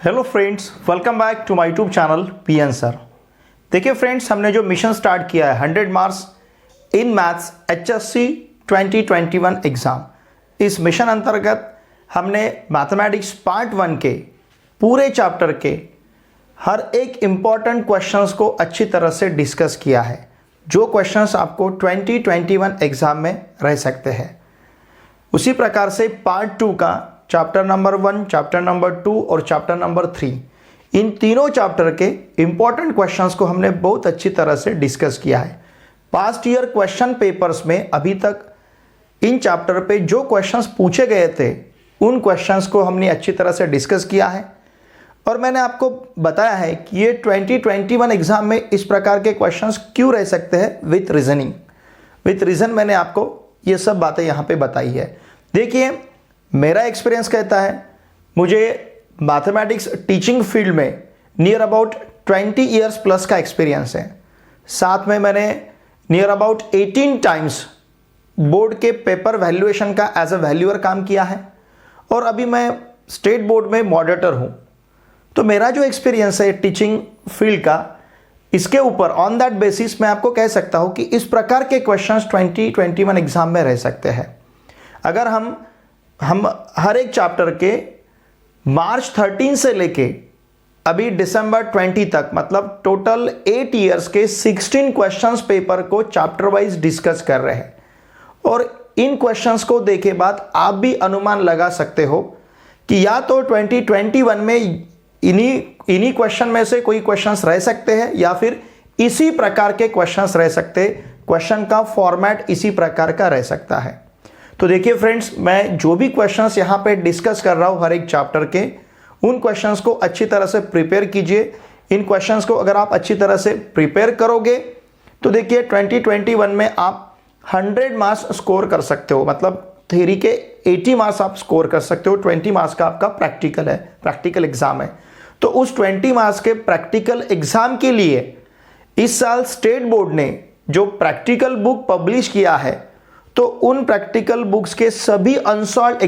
Hello friends, welcome back to my YouTube channel P answer. देखिए friends, हमने जो mission start किया है 100 marks in maths HSC 2021 exam, इस मिशन अंतर्गत हमने मैथमेटिक्स पार्ट 1 के पूरे चैप्टर के हर एक इम्पॉर्टेंट क्वेश्चंस को अच्छी तरह से डिस्कस किया है, जो क्वेश्चंस आपको 2021 एग्ज़ाम में रह सकते हैं। उसी प्रकार से पार्ट 2 का चैप्टर नंबर 1, चैप्टर नंबर 2 और चैप्टर नंबर 3, इन तीनों चैप्टर के इम्पॉर्टेंट क्वेश्चंस को हमने बहुत अच्छी तरह से डिस्कस किया है। पास्ट ईयर क्वेश्चन पेपर्स में अभी तक इन चैप्टर पे जो क्वेश्चंस पूछे गए थे, उन क्वेश्चंस को हमने अच्छी तरह से डिस्कस किया है और मैंने आपको बताया है कि ये 2021 एग्ज़ाम में इस प्रकार के क्वेश्चंस क्यों रह सकते हैं विथ रीजनिंग। विथ रीज़न मैंने आपको ये सब बातें यहाँ पे बताई है। देखिए, मेरा एक्सपीरियंस कहता है, मुझे मैथमेटिक्स टीचिंग फील्ड में नियर अबाउट 20 ईयर्स प्लस का एक्सपीरियंस है। साथ में मैंने नियर अबाउट 18 टाइम्स बोर्ड के पेपर वैल्यूएशन का एज अ वैल्यूअर काम किया है और अभी मैं स्टेट बोर्ड में मॉडरेटर हूँ। तो मेरा जो एक्सपीरियंस है टीचिंग फील्ड का, इसके ऊपर ऑन दैट बेसिस मैं आपको कह सकता हूँ कि इस प्रकार के क्वेश्चंस 2021 एग्ज़ाम में रह सकते हैं। अगर हम हर एक चैप्टर के मार्च 13 से लेके अभी दिसंबर 20 तक, मतलब टोटल 8 ईयर्स के 16 क्वेश्चंस पेपर को चैप्टर वाइज डिस्कस कर रहे हैं और इन क्वेश्चंस को देखे बाद आप भी अनुमान लगा सकते हो कि या तो 2021 में इन्हीं क्वेश्चन में से कोई क्वेश्चंस रह सकते हैं या फिर इसी प्रकार के क्वेश्चंस रह सकते हैं। क्वेश्चन का फॉर्मेट इसी प्रकार का रह सकता है। तो देखिए फ्रेंड्स, मैं जो भी क्वेश्चंस यहाँ पे डिस्कस कर रहा हूँ हर एक चैप्टर के, उन क्वेश्चंस को अच्छी तरह से प्रिपेयर कीजिए। इन क्वेश्चंस को अगर आप अच्छी तरह से प्रिपेयर करोगे तो देखिए 2021 में आप 100 मार्क्स स्कोर कर सकते हो। मतलब थ्योरी के 80 मार्क्स आप स्कोर कर सकते हो। 20 मार्क्स का आपका प्रैक्टिकल है, प्रैक्टिकल एग्जाम है। तो उस 20 मार्क्स के प्रैक्टिकल एग्जाम के लिए इस साल स्टेट बोर्ड ने जो प्रैक्टिकल बुक पब्लिश किया है, तो उन प्रैक्टिकल बुक्स के सभी अनसॉल्व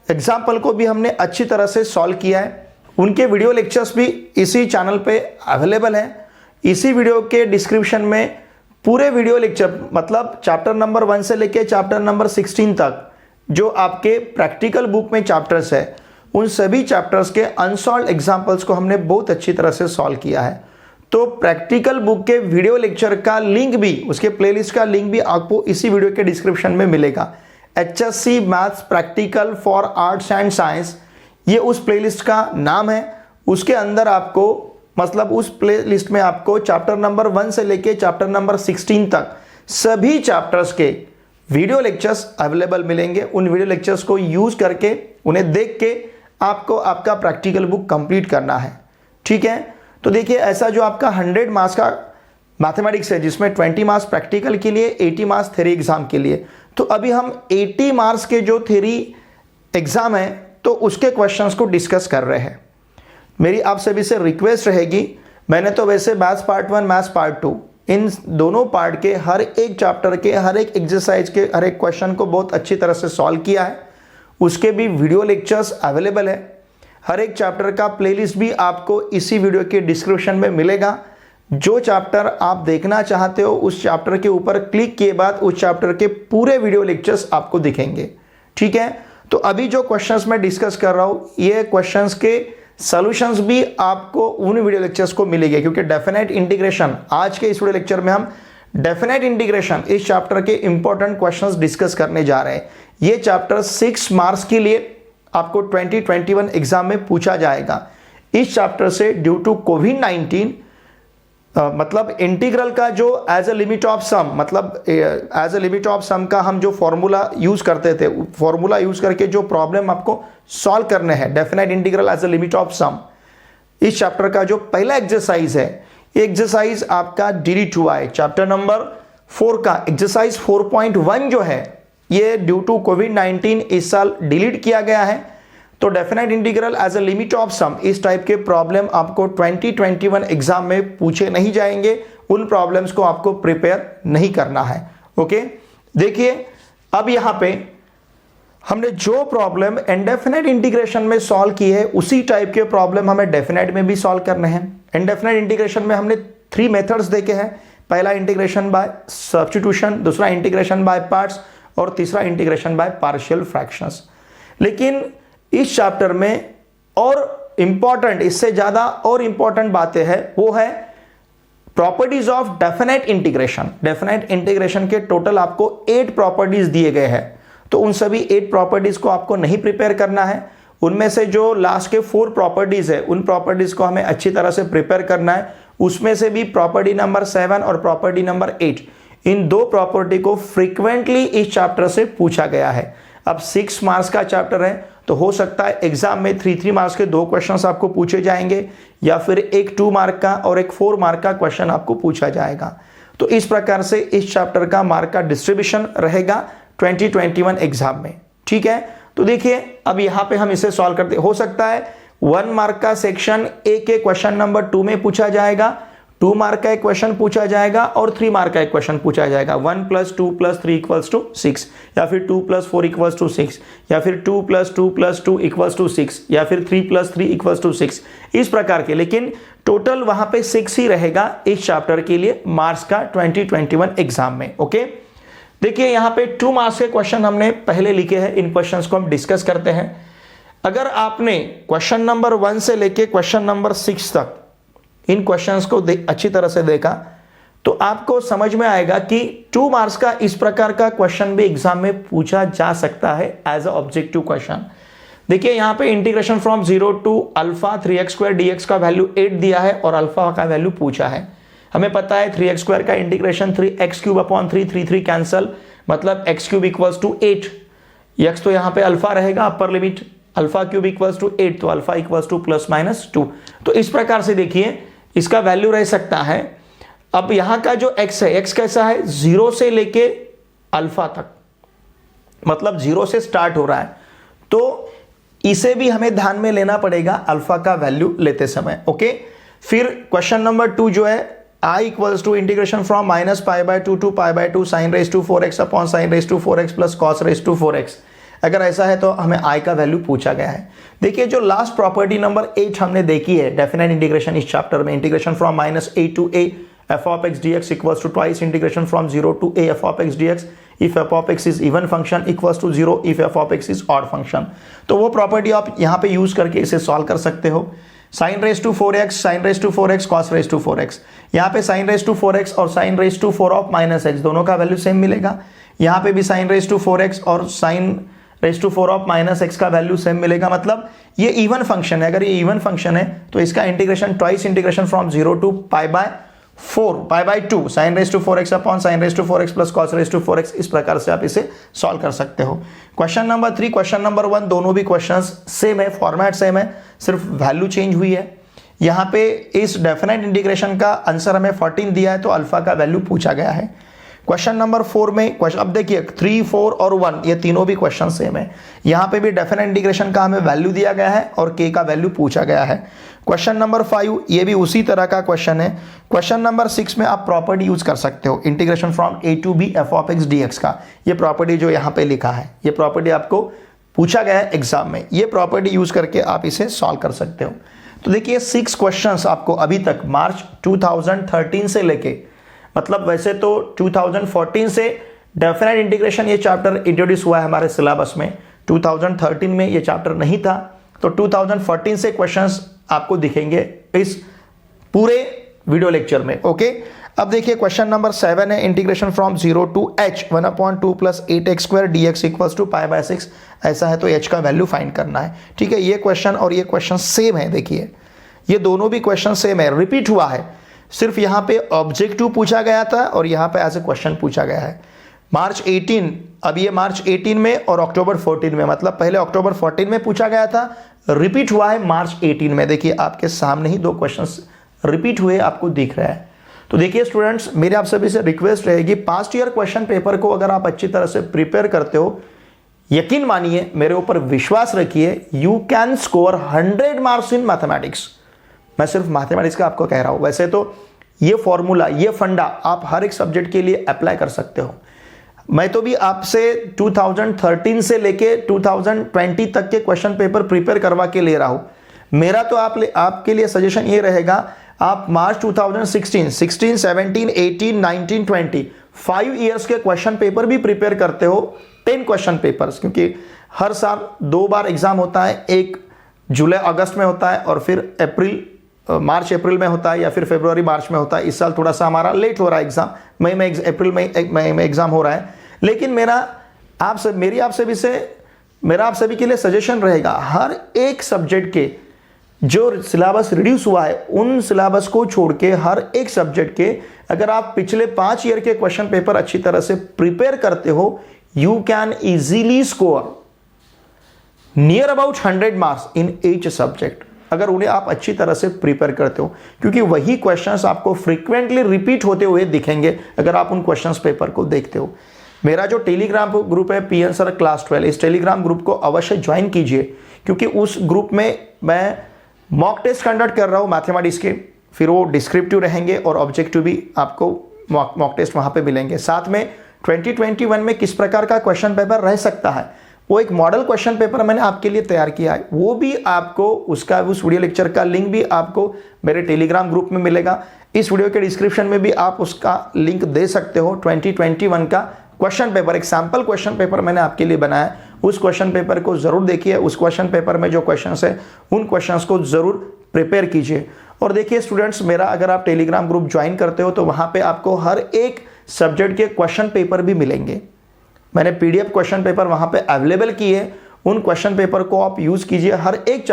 एग्जाम्पल को भी हमने अच्छी तरह से सॉल्व किया है। उनके वीडियो लेक्चर्स भी इसी चैनल पे अवेलेबल हैं। इसी वीडियो के डिस्क्रिप्शन में पूरे वीडियो लेक्चर, मतलब चैप्टर नंबर 1 से लेके चैप्टर नंबर 16 तक जो आपके प्रैक्टिकल बुक में चैप्टर्स है, उन सभी चैप्टर्स के अनसॉल्व एग्जाम्पल्स को हमने बहुत अच्छी तरह से सॉल्व किया है। तो प्रैक्टिकल बुक के वीडियो लेक्चर का लिंक भी, उसके प्लेलिस्ट का लिंक भी आपको इसी वीडियो के डिस्क्रिप्शन में मिलेगा। HSC maths practical for arts and science, ये उस प्लेलिस्ट का नाम है। उसके अंदर आपको, मतलब उस प्लेलिस्ट में आपको चैप्टर नंबर 1 से लेके चैप्टर नंबर 16 तक सभी चैप्टर्स के वीडियो लेक्चर्स अवेलेबल मिलेंगे। उन वीडियो लेक्चर्स को यूज करके, उन्हें देख के आपको आपका प्रैक्टिकल बुक कंप्लीट करना है। ठीक है, तो देखिए, ऐसा जो आपका 100 मार्क्स का मैथमेटिक्स है, जिसमें 20 मार्क्स प्रैक्टिकल के लिए, 80 मार्क्स थ्योरी एग्जाम के लिए, तो अभी हम 80 मार्क्स के जो थ्योरी एग्जाम है, तो उसके क्वेश्चंस को डिस्कस कर रहे हैं। मेरी आप सभी से रिक्वेस्ट रहेगी, मैंने तो वैसे मैथ्स पार्ट 1, मैथ्स पार्ट 2, इन दोनों पार्ट के हर एक चैप्टर के हर एक एक्सरसाइज के हर एक क्वेश्चन को बहुत अच्छी तरह से सॉल्व किया है। उसके भी वीडियो लेक्चर्स अवेलेबल है। हर एक चैप्टर का प्लेलिस्ट भी आपको इसी वीडियो के डिस्क्रिप्शन में मिलेगा। जो चैप्टर आप देखना चाहते हो, उस चैप्टर के ऊपर क्लिक किए बाद उस चैप्टर के पूरे वीडियो लेक्चर्स आपको दिखेंगे। ठीक है, तो अभी जो क्वेश्चंस मैं डिस्कस कर रहा हूँ, ये क्वेश्चंस के सॉल्यूशंस भी आपको उन वीडियो लेक्चर्स को मिलेंगे, क्योंकि डेफिनेट इंटीग्रेशन, आज के इस वीडियो लेक्चर में हम डेफिनेट इंटीग्रेशन इस चैप्टर के इंपॉर्टेंट क्वेश्चंस डिस्कस करने जा रहे हैं। ये चैप्टर 6 मार्क्स के लिए आपको 2021 एग्जाम में पूछा जाएगा। इस चैप्टर से ड्यू टू कोविड-19, मतलब इंटीग्रल का जो एज अ लिमिट ऑफ सम, मतलब एज अ लिमिट ऑफ सम का हम जो फॉर्मूला यूज करते थे, फॉर्मूला यूज करके जो प्रॉब्लम आपको सॉल्व करने हैं, definite integral as a limit of sum, इस चैप्टर का जो पहला एक्सरसाइज है, ये एक्सरसाइज आपका डिलीट हुआ है। चैप्टर नंबर 4 का एक्सरसाइज 4.1 जो है, ये ड्यू टू कोविड-19 इस साल डिलीट किया गया है। तो definite integral as a limit of sum, इस टाइप के प्रॉब्लम आपको 2021 एग्जाम में पूछे नहीं जाएंगे। उन प्रॉब्लम्स को आपको प्रिपेयर नहीं करना है। ओके, देखिए अब यहाँ पे हमने जो प्रॉब्लम इंडेफिनेट इंटीग्रेशन में सॉल्व की है उसी टाइप के प्रॉब्लम हमें डेफिनेट में भी सॉल्व करने हैं। इंडेफिनेट इंटीग्रेशन में हमने 3 मेथड्स देखे हैं, पहला इंटीग्रेशन बाय सब्स्टिट्यूशन, दूसरा इंटीग्रेशन बाय पार्ट्स और तीसरा इंटीग्रेशन बाय पार्शियल फ्रैक्शंस। लेकिन इस चैप्टर में और इंपॉर्टेंट, इससे ज्यादा और इंपॉर्टेंट बातें हैं, वो है properties of definite integration. Definite integration के टोटल आपको 8 प्रॉपर्टीज दिए गए हैं, तो उन सभी 8 प्रॉपर्टीज को आपको नहीं प्रिपेयर करना है। उनमें से जो लास्ट के 4 प्रॉपर्टीज है उन प्रॉपर्टीज को हमें अच्छी तरह से प्रिपेयर करना है। उसमें से भी प्रॉपर्टी नंबर 7 और प्रॉपर्टी नंबर 8, इन 2 प्रॉपर्टी को फ्रीक्वेंटली इस चैप्टर से पूछा गया है। अब 6 मार्क्स का चैप्टर है, तो हो सकता है एग्जाम में 3 मार्क्स के 2 क्वेश्चंस आपको पूछे जाएंगे, या फिर एक 2 मार्क का और एक 4 मार्क का क्वेश्चन आपको पूछा जाएगा। तो इस प्रकार से इस चैप्टर का मार्क का डिस्ट्रीब्यूशन रहेगा 2021 एग्जाम में। ठीक है, तो देखिए अब यहां पे हम इसे सॉल्व करते, हो सकता है 1 मार्क का सेक्शन ए के क्वेश्चन नंबर 2 में पूछा जाएगा, 2 मार्क का एक क्वेश्चन पूछा जाएगा और 3 मार्क का एक क्वेश्चन पूछा जाएगा। 1 + 2 + 3 = 6, या फिर 2 + 4 = 6, या फिर 2 + 2 + 2 = 6, या फिर 3 + 3 = 6, इस प्रकार के। लेकिन टोटल वहां पे 6 ही रहेगा इस चैप्टर के लिए मार्क्स का 2021 एग्जाम में। ओके, देखिए यहां पे 2 मार्क्स के क्वेश्चन हमने पहले लिखे हैं, इन क्वेश्चंस को हम डिस्कस करते हैं। अगर आपने क्वेश्चन नंबर 1 से लेके क्वेश्चन नंबर 6 तक इन क्वेश्चंस को अच्छी तरह से देखा, तो आपको समझ में आएगा कि 2 मार्क्स का इस प्रकार का क्वेश्चन भी एग्जाम में पूछा जा सकता है एज अ ऑब्जेक्टिव क्वेश्चन। देखिए यहां पे integration from 0 to alpha 3x² dx का वैल्यू 8 दिया है और अल्फा का वैल्यू पूछा है। हमें पता है 3x² का इंटीग्रेशन 3x³ 3 कैंसल, मतलब x³ = 8। x तो यहां पे अल्फा रहेगा, अपर लिमिट α³ = 8, तो अल्फा = ±2। तो इस प्रकार से देखिए इसका वैल्यू रह सकता है। अब यहां का जो x है, x कैसा है, 0 से लेके अल्फा तक, मतलब 0 से स्टार्ट हो रहा है, तो इसे भी हमें ध्यान में लेना पड़ेगा अल्फा का वैल्यू लेते समय। ओके, फिर क्वेश्चन नंबर 2 जो है I = integration from -π/2 to π/2 sin⁴x upon sin⁴x plus cos⁴x। अगर ऐसा है तो हमें I का वैल्यू पूछा गया है। देखिए जो लास्ट प्रॉपर्टी नंबर 8 हमने देखी है डेफिनेट इंटीग्रेशन इस चैप्टर में, integration from -a to a f(x) dx equals to twice integration from 0 to a f(x) dx if f(x) is even function equals to 0 if f(x) is odd function। तो वो property आप यहाँ पे use करके इसे solve कर सकते हो। sin⁴x, sin⁴x, cos⁴x, यहाँ पे sin⁴x और sin⁴ दोनों का वैल्यू सेम मिलेगा। यहाँ पे भी sin⁴x और sin⁴ का वैल्यू सेम मिलेगा, मतलब ये इवन फंक्शन है। अगर ये इवन फंक्शन है तो इसका integration twice integration from 0 to π/2 sin⁴x upon sin⁴x plus cos⁴x, इस प्रकार से आप इसे सॉल्व कर सकते हो। क्वेश्चन नंबर 3, क्वेश्चन नंबर 1 दोनों भी क्वेश्चंस सेम है, फॉर्मेट सेम है, सिर्फ वैल्यू चेंज हुई है। यहाँ पे इस डेफिनेट इंटीग्रेशन का आंसर हमें 14 दिया है, तो अल्फा का वैल्यू पूछा गया है। क्वेश्चन नंबर 4 में क्वेश्चन, अब देखिए 3, 4 और 1 ये तीनों भी क्वेश्चन सेम है। यहाँ पे भी डेफिनेट इंटीग्रेशन का हमें वैल्यू दिया गया है और के का वैल्यू पूछा गया है। क्वेश्चन नंबर 5 ये भी उसी तरह का क्वेश्चन है। क्वेश्चन नंबर 6 में आप प्रॉपर्टी यूज कर सकते हो, integration from a to b f(x) dx का। ये प्रॉपर्टी जो यहाँ पे लिखा है, ये प्रॉपर्टी आपको पूछा गया है एग्जाम में, ये प्रॉपर्टी यूज करके आप इसे सॉल्व कर सकते हो। तो देखिए 6 क्वेश्चंस आपको अभी तक मार्च 2013 से लेके, मतलब वैसे तो 2014 से डेफिनेट इंटीग्रेशन ये चैप्टर इंट्रोड्यूस हुआ है हमारे सिलेबस में, 2013 में ये चैप्टर नहीं था, तो 2014 से क्वेश्चंस आपको दिखेंगे इस पूरे वीडियो लेक्चर में। ओके, अब देखिए क्वेश्चन नंबर 7 है, integration from 0 to h 1/2 + 8x² dx equals to π/6। ऐसा है तो h का वैल्यू फाइंड करना है। ठीक है, ये क्वेश्चन और ये क्वेश्चन सेम है। देखिए ये दोनों भी क्वेश्चन सेम है, रिपीट हुआ है, सिर्फ यहाँ पे ऑब्जेक्टिव पूछा गया था और यहाँ पे एज ए क्वेश्चन पूछा गया है। मार्च 18, अब ये मार्च 18 में और अक्टूबर 14 में, मतलब पहले अक्टूबर 14 में पूछा गया था, रिपीट हुआ है मार्च 18 में। देखिए आपके सामने ही 2 क्वेश्चंस रिपीट हुए आपको दिख रहा है। तो देखिए स्टूडेंट्स, मेरे आप सभी से रिक्वेस्ट रहेगी, पास्ट ईयर क्वेश्चन पेपर को अगर आप अच्छी तरह से प्रिपेयर करते हो, यकीन मानिए, मेरे ऊपर विश्वास रखिए, you can score 100 marks in mathematics. मैं सिर्फ मैथमेटिक्स का आपको कह रहा हूं, वैसे तो ये फॉर्मूला, ये फंडा आप हर एक सब्जेक्ट के लिए अप्लाई कर सकते हो। मैं तो भी आपसे 2013 से लेके 2020 तक के क्वेश्चन पेपर प्रिपेयर करवा के ले रहा हूं। मेरा तो आपके लिए सजेशन ये रहेगा, आप मार्च 2016, 16, 17, 18, 19, 20 5 ईयर्स के क्वेश्चन पेपर भी प्रिपेयर करते हो, 10 क्वेश्चन पेपर्स, क्योंकि हर साल 2 बार एग्जाम होता है, एक जुलाई अगस्त में होता है और फिर मार्च अप्रैल में होता है या फिर फरवरी मार्च में होता है। इस साल थोड़ा सा हमारा लेट हो रहा है एग्जाम, अप्रैल में एग्जाम हो रहा है। लेकिन मेरा आप सभी के लिए सजेशन रहेगा, हर एक सब्जेक्ट के जो सिलेबस रिड्यूस हुआ है उन सिलेबस को छोड़ के हर एक सब्जेक्ट के अगर आप पिछले 5 ईयर के क्वेश्चन पेपर अच्छी तरह से प्रिपेयर करते हो, you can easily score near about 100 marks in each subject, अगर उन्हें आप अच्छी तरह से प्रिपेयर करते हो, क्योंकि वही क्वेश्चंस आपको फ्रीक्वेंटली रिपीट होते हुए दिखेंगे अगर आप उन क्वेश्चंस पेपर को देखते हो। मेरा जो टेलीग्राम ग्रुप है पीएन सर क्लास 12, इस टेलीग्राम ग्रुप को अवश्य ज्वाइन कीजिए, क्योंकि उस ग्रुप में मैं मॉक टेस्ट कंडक्ट कर रहा हूँ मैथमेटिक्स के, फिर वो डिस्क्रिप्टिव रहेंगे और ऑब्जेक्टिव भी आपको मॉक टेस्ट वहाँ पे मिलेंगे। साथ में 2021 में किस प्रकार का क्वेश्चन पेपर रह सकता है, वो एक मॉडल क्वेश्चन पेपर मैंने आपके लिए तैयार किया है, वो भी आपको उस वीडियो लेक्चर का लिंक भी आपको मेरे टेलीग्राम ग्रुप में मिलेगा। इस वीडियो के डिस्क्रिप्शन में भी आप उसका लिंक दे सकते हो। 2021 का क्वेश्चन पेपर, एक सैम्पल क्वेश्चन पेपर मैंने आपके लिए बनाया है, उस क्वेश्चन पेपर को जरूर देखिए। उस क्वेश्चन पेपर में जो क्वेश्चंस है उन क्वेश्चंस को जरूर प्रिपेयर कीजिए। और देखिए स्टूडेंट्स, मेरा अगर आप टेलीग्राम ग्रुप ज्वाइन करते हो तो वहां पे आपको हर एक सब्जेक्ट के क्वेश्चन पेपर भी मिलेंगे। मैंने पीडीएफ क्वेश्चन पेपर वहां पे अवेलेबल किए, उन क्वेश्चन पेपर को आप यूज कीजिए। हर एक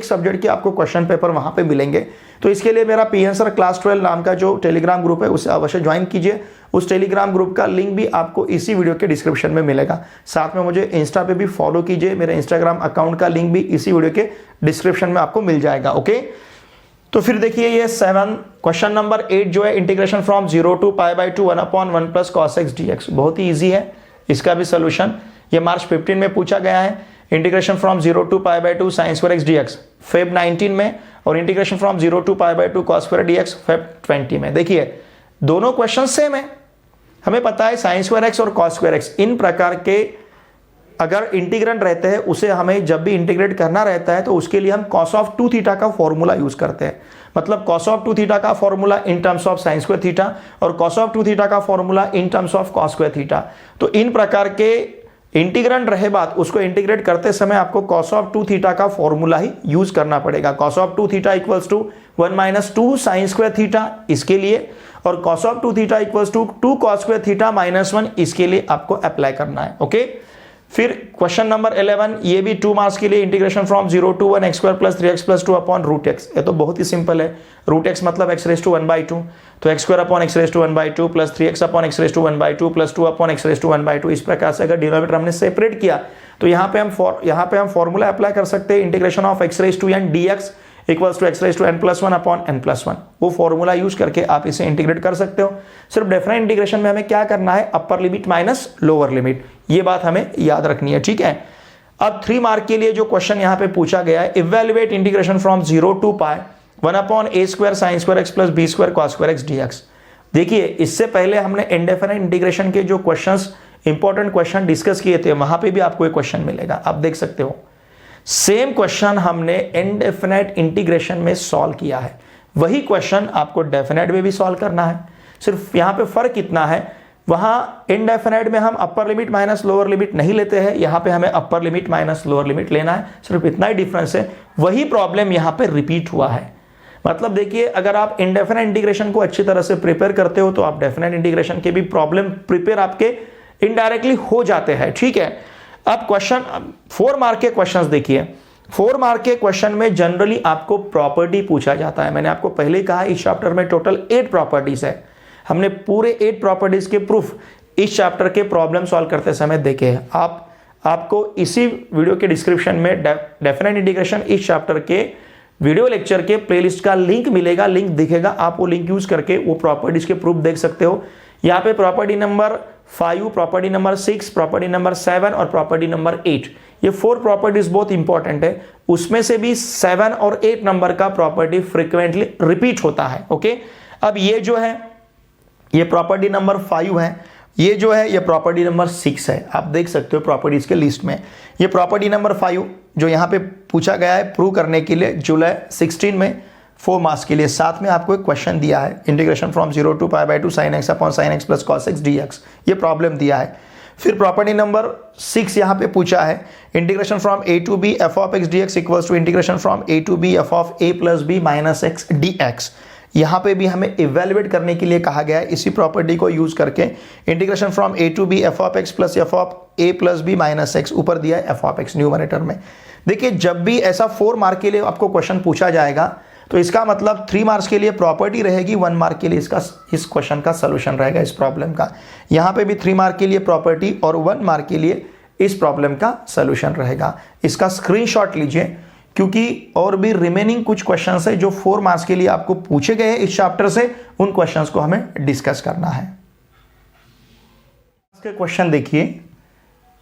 सब्जेक्ट के आपको क्वेश्चन पेपर वहां पे मिलेंगे। तो इसके लिए मेरा पीएन सर क्लास 12 नाम का जो टेलीग्राम ग्रुप है उसे अवश्य ज्वाइन कीजिए। उस टेलीग्राम ग्रुप का लिंक भी आपको इसी वीडियो के डिस्क्रिप्शन में मिलेगा। साथ में मुझे इंस्टा पे भी फॉलो कीजिए, मेरे इंस्टाग्राम अकाउंट का लिंक भी इसी वीडियो के डिस्क्रिप्शन में आपको मिल जाएगा। ओके, तो फिर देखिए ये 7 क्वेश्चन नंबर 8 जो है, integration from 0 to π/2 1/1 plus cos x dx, बहुत ही ईजी है इसका भी सोल्यूशन। ये मार्च 15 में पूछा गया है। Integration from 0 to π/2 sin square x dx Feb 19 में, और integration from 0 to π/2 cos square dx Feb 20 में। देखिए दोनों क्वेश्चन सेम है, हमें पता है sin square x और cos square x इन प्रकार के अगर इंटीग्रेंड रहते हैं, उसे हमें जब भी इंटीग्रेट करना रहता है तो उसके लिए हम cos of 2 थीटा का फॉर्मूला यूज करते हैं। मतलब cos of 2 थीटा का formula in terms of sin square theta और cos of 2 थीटा का formula in terms of cos square theta. तो इन प्रकार के इंटीग्रेंड रहे बात, उसको इंटीग्रेट करते समय आपको cos of 2 थीटा का फॉर्मूला ही यूज करना पड़ेगा। cos of 2 theta equals to 1 - 2 sin square theta इसके लिए, और cos of 2 थीटा इक्वल्स टू 2 cos स्क्वायर थीटा -1 इसके लिए आपको अप्लाई करना है। ओके, फिर क्वेश्चन नंबर 11, ये भी 2 मार्क्स के लिए, integration from 0 to 1 x² + 3x + 2 upon √x। ये तो बहुत ही सिंपल है, √x मतलब x⁻², तो x² upon x⁻² plus 3x upon x⁻² plus 2 upon x⁻²। इस प्रकार से अगर डिनोमिनेटर हमने सेपरेट किया तो यहाँ पे हम फॉर्मूला अप्लाई कर सकते हैं, integration of x⁻n dx equals to x⁻n+1 upon n+1। वो फॉर्मूला यूज करके आप इसे इंटीग्रेट कर सकते हो। सिर्फ डेफिनेट इंटीग्रेशन में हमें क्या करना है, upper limit minus lower limit, ये बात हमें याद रखनी है। ठीक है, अब 3 मार्क के लिए जो क्वेश्चन यहाँ पे पूछा गया है, evaluate integration from 0 to π 1/a² sin square x + b² cos square x dx। देखिए इससे पहले हमने इंडेफिनेट इंटीग्रेशन के जो क्वेश्चंस, इंपॉर्टेंट क्वेश्चन डिस्कस किए थे, वहां पे भी आपको एक क्वेश्चन मिलेगा, आप देख सकते हो। सेम क्वेश्चन हमने इनडेफिनेट इंटीग्रेशन में सॉल्व किया है, वही क्वेश्चन आपको डेफिनेट में भी सॉल्व करना है। सिर्फ यहां पे फर्क इतना है, वहां इनडेफिनेट में हम upper limit minus lower limit नहीं लेते हैं, यहां पे हमें upper limit minus lower limit लेना है, सिर्फ इतना ही डिफरेंस है। वही प्रॉब्लम यहां पे रिपीट हुआ है। मतलब देखिए, अगर आप इनडेफिनेट इंटीग्रेशन को अच्छी तरह से प्रिपेयर करते हो तो आप डेफिनेट इंटीग्रेशन के भी प्रॉब्लम प्रिपेयर आपके इनडायरेक्टली हो जाते हैं। ठीक है, अब क्वेश्चन 4 मार्क के क्वेश्चंस देखिए। 4 मार्क के क्वेश्चन में जनरली आपको प्रॉपर्टी पूछा जाता है। मैंने आपको पहले ही कहा इस चैप्टर में टोटल 8 प्रॉपर्टीज है, हमने पूरे 8 प्रॉपर्टीज के प्रूफ इस चैप्टर के प्रॉब्लम सॉल्व करते समय देखे हैं। आपको इसी वीडियो के डिस्क्रिप्शन में डेफिनेट इंटीग्रेशन इस चैप्टर के वीडियो लेक्चर के प्लेलिस्ट का लिंक मिलेगा, लिंक दिखेगा, आप वो लिंक यूज करके वो प्रॉपर्टीज के प्रूफ देख सकते हो। यहाँ पे property number 5, property number 6, property number 7 और प्रॉपर्टी नंबर 8, ये 4 प्रॉपर्टीज बहुत इंपॉर्टेंट है। उसमें से भी 7 और 8 नंबर का प्रॉपर्टी फ्रीक्वेंटली रिपीट होता है। ओके, अब ये जो है ये प्रॉपर्टी नंबर 5 है। ये जो है ये प्रॉपर्टी नंबर 6 है, आप देख सकते हो प्रॉपर्टीज के लिस्ट में। ये प्रॉपर्टी नंबर 5 जो यहाँ पे पूछा गया है प्रूव करने के लिए जुलाई 16 में 4 मार्क्स के लिए। साथ में आपको एक क्वेश्चन दिया है, integration from 0 to π/2 sin x upon sin x plus cos x dx, ये प्रॉब्लम दिया है। फिर प्रॉपर्टी नंबर 6 यहाँ पे पूछा है, integration from a to b f of x dx equals to integration from a to b f of a plus b minus x dx। यहाँ पे भी हमें इवेल्युएट करने के लिए कहा गया है, इसी प्रॉपर्टी को यूज करके integration from a to b f of x plus f of a plus b minus x, ऊपर दिया है f of x न्यूमरेटर में। देखिए जब भी ऐसा 4 मार्क के लिए आपको क्वेश्चन पूछा जाएगा तो इसका मतलब 3 मार्क्स के लिए प्रॉपर्टी रहेगी, 1 मार्क के लिए इस क्वेश्चन का सलूशन रहेगा इस प्रॉब्लम का। यहाँ पे भी 3 मार्क के लिए प्रॉपर्टी और 1 मार्क के लिए इस प्रॉब्लम का सलूशन रहेगा। इसका स्क्रीनशॉट लीजिए क्योंकि और भी रिमेनिंग कुछ क्वेश्चंस है जो 4 मार्क्स के लिए आपको पूछे गए हैं इस चैप्टर से, उन क्वेश्चंस को हमें डिस्कस करना है। इसके क्वेश्चन देखिए,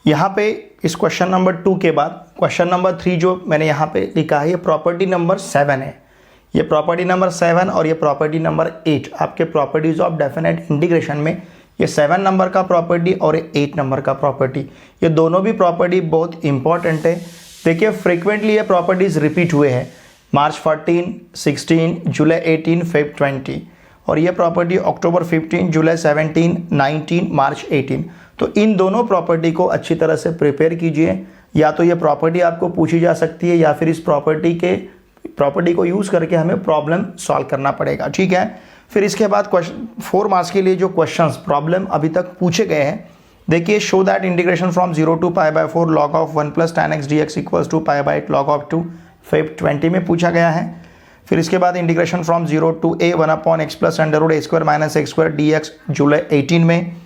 यहाँ पे इस क्वेश्चन नंबर 2 के बाद क्वेश्चन नंबर 3 जो मैंने यहाँ पे लिखा है ये प्रॉपर्टी नंबर 7 है। ये प्रॉपर्टी नंबर 7 और ये प्रॉपर्टी नंबर 8 आपके प्रॉपर्टीज ऑफ डेफिनेट इंटीग्रेशन में, ये 7 नंबर का प्रॉपर्टी और 8 नंबर का प्रॉपर्टी, ये दोनों भी प्रॉपर्टी बहुत इंपॉर्टेंट है। देखिए फ्रीक्वेंटली ये प्रॉपर्टीज रिपीट हुए हैं, मार्च 14, 16, जुलाई 18, फेब 20, और ये प्रॉपर्टी अक्टूबर 15, जुलाई 17, 19, मार्च 18। तो इन दोनों प्रॉपर्टी को अच्छी तरह से प्रिपेयर कीजिए, या तो ये प्रॉपर्टी आपको पूछी जा सकती है या फिर इस प्रॉपर्टी को यूज़ करके हमें प्रॉब्लम सॉल्व करना पड़ेगा, ठीक है। फिर इसके बाद क्वेश्चन 4 मार्क्स के लिए जो क्वेश्चंस प्रॉब्लम अभी तक पूछे गए हैं, देखिए show that integration from 0 to π/4 log of 1 plus tan x dx equals to π/8 log of 2 Feb 20 में पूछा गया है। फिर इसके बाद integration from 0 to a 1 upon x plus under root a square minus x square dx जुलाई 18 में।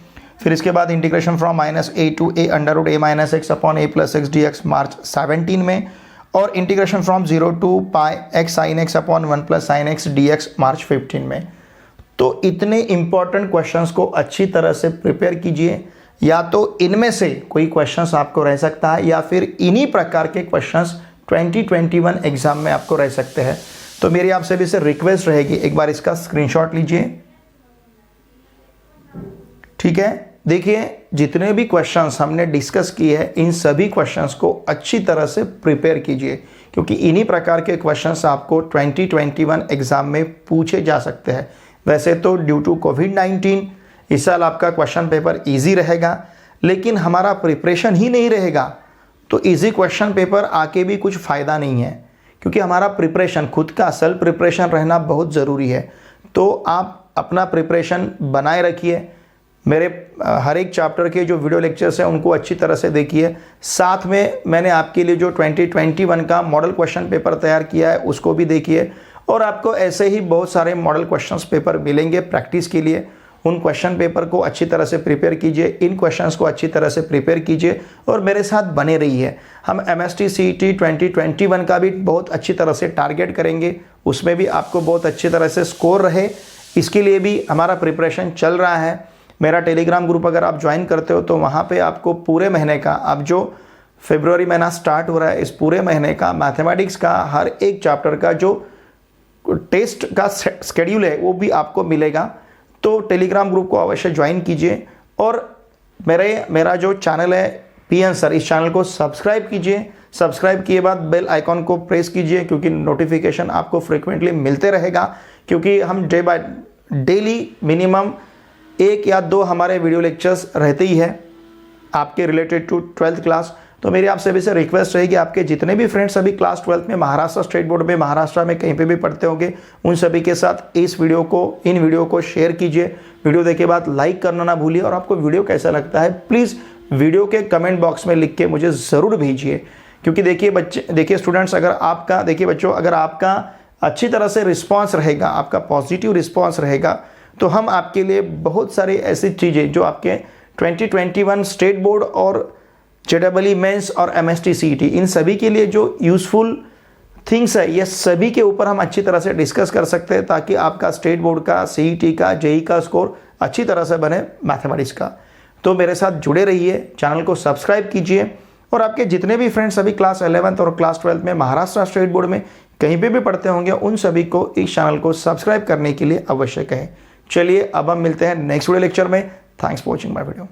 फिर इसके बाद integration from -a to a under root a minus x upon a plus x dx मार्च 17 में, और integration from 0 to π x sin x upon 1 plus sin x dx मार्च 15 में। तो इतने इंपॉर्टेंट क्वेश्चंस को अच्छी तरह से प्रिपेयर कीजिए, या तो इनमें से कोई क्वेश्चंस आपको रह सकता है या फिर इन्हीं प्रकार के क्वेश्चंस 2021 एग्जाम में आपको रह सकते हैं। तो मेरी आपसे भी से रिक्वेस्ट रहेगी, एक बार इसका स्क्रीनशॉट लीजिए, ठीक है। देखिए जितने भी क्वेश्चंस हमने डिस्कस किए हैं इन सभी क्वेश्चंस को अच्छी तरह से प्रिपेयर कीजिए, क्योंकि इन्हीं प्रकार के क्वेश्चंस आपको 2021 एग्जाम में पूछे जा सकते हैं। वैसे तो ड्यू टू कोविड-19 इस साल आपका क्वेश्चन पेपर इजी रहेगा, लेकिन हमारा प्रिपरेशन ही नहीं रहेगा तो इजी क्वेश्चन पेपर आके भी कुछ फ़ायदा नहीं है, क्योंकि हमारा प्रिपरेशन खुद का सेल्फ प्रिपरेशन रहना बहुत ज़रूरी है। तो आप अपना प्रिपरेशन बनाए रखिए, मेरे हर एक चैप्टर के जो वीडियो लेक्चर्स हैं उनको अच्छी तरह से देखिए। साथ में मैंने आपके लिए जो 2021 का मॉडल क्वेश्चन पेपर तैयार किया है उसको भी देखिए, और आपको ऐसे ही बहुत सारे मॉडल क्वेश्चंस पेपर मिलेंगे प्रैक्टिस के लिए। उन क्वेश्चन पेपर को अच्छी तरह से प्रिपेयर कीजिए, इन क्वेश्चंस को अच्छी तरह से प्रिपेयर कीजिए और मेरे साथ बने रहिए। हम MST CET 2021 का भी बहुत अच्छी तरह से टारगेट करेंगे, उसमें भी आपको बहुत अच्छी तरह से स्कोर रहे, इसके लिए भी हमारा प्रिपरेशन चल रहा है। मेरा टेलीग्राम ग्रुप अगर आप ज्वाइन करते हो तो वहाँ पे आपको पूरे महीने का, अब जो फरवरी महीना स्टार्ट हो रहा है, इस पूरे महीने का मैथमेटिक्स का हर एक चैप्टर का जो टेस्ट का शेड्यूल है वो भी आपको मिलेगा। तो टेलीग्राम ग्रुप को अवश्य ज्वाइन कीजिए, और मेरा जो चैनल है PN सर, इस चैनल को सब्सक्राइब कीजिए। सब्सक्राइब किए बाद बेल आइकॉन को प्रेस कीजिए, क्योंकि नोटिफिकेशन आपको फ्रिक्वेंटली मिलते रहेगा, क्योंकि हम डेली मिनिमम 1 या 2 हमारे वीडियो लेक्चर्स रहते ही है आपके रिलेटेड टू 12th क्लास। तो मेरी आपसे भी से रिक्वेस्ट रहेगी, आपके जितने भी फ्रेंड्स अभी क्लास 12th में महाराष्ट्र स्टेट बोर्ड में, महाराष्ट्र में कहीं पे भी पढ़ते होंगे, उन सभी के साथ इन वीडियो को शेयर कीजिए। वीडियो देखे बाद लाइक करना ना भूलिए, और आपको वीडियो कैसा लगता है प्लीज़ वीडियो के कमेंट बॉक्स में लिख के मुझे ज़रूर भेजिए। क्योंकि देखिए स्टूडेंट्स, अगर आपका अच्छी तरह से रिस्पॉन्स रहेगा, आपका पॉजिटिव रिस्पॉन्स रहेगा, तो हम आपके लिए बहुत सारी ऐसी चीज़ें जो आपके 2021 स्टेट बोर्ड और JEE मेंस और MST CET इन सभी के लिए जो यूज़फुल थिंग्स है, ये सभी के ऊपर हम अच्छी तरह से डिस्कस कर सकते हैं, ताकि आपका स्टेट बोर्ड का, CET का, JEE का स्कोर अच्छी तरह से बने मैथमेटिक्स का। तो मेरे साथ जुड़े रहिए, चैनल को सब्सक्राइब कीजिए, और आपके जितने भी फ्रेंड्स अभी क्लास 11th और क्लास 12th में महाराष्ट्र स्टेट बोर्ड में कहीं पे भी पढ़ते होंगे, उन सभी को इस चैनल को सब्सक्राइब करने के लिए अवश्य कहें। चलिए अब हम मिलते हैं नेक्स्ट वीडियो लेक्चर में। Thanks for watching my video.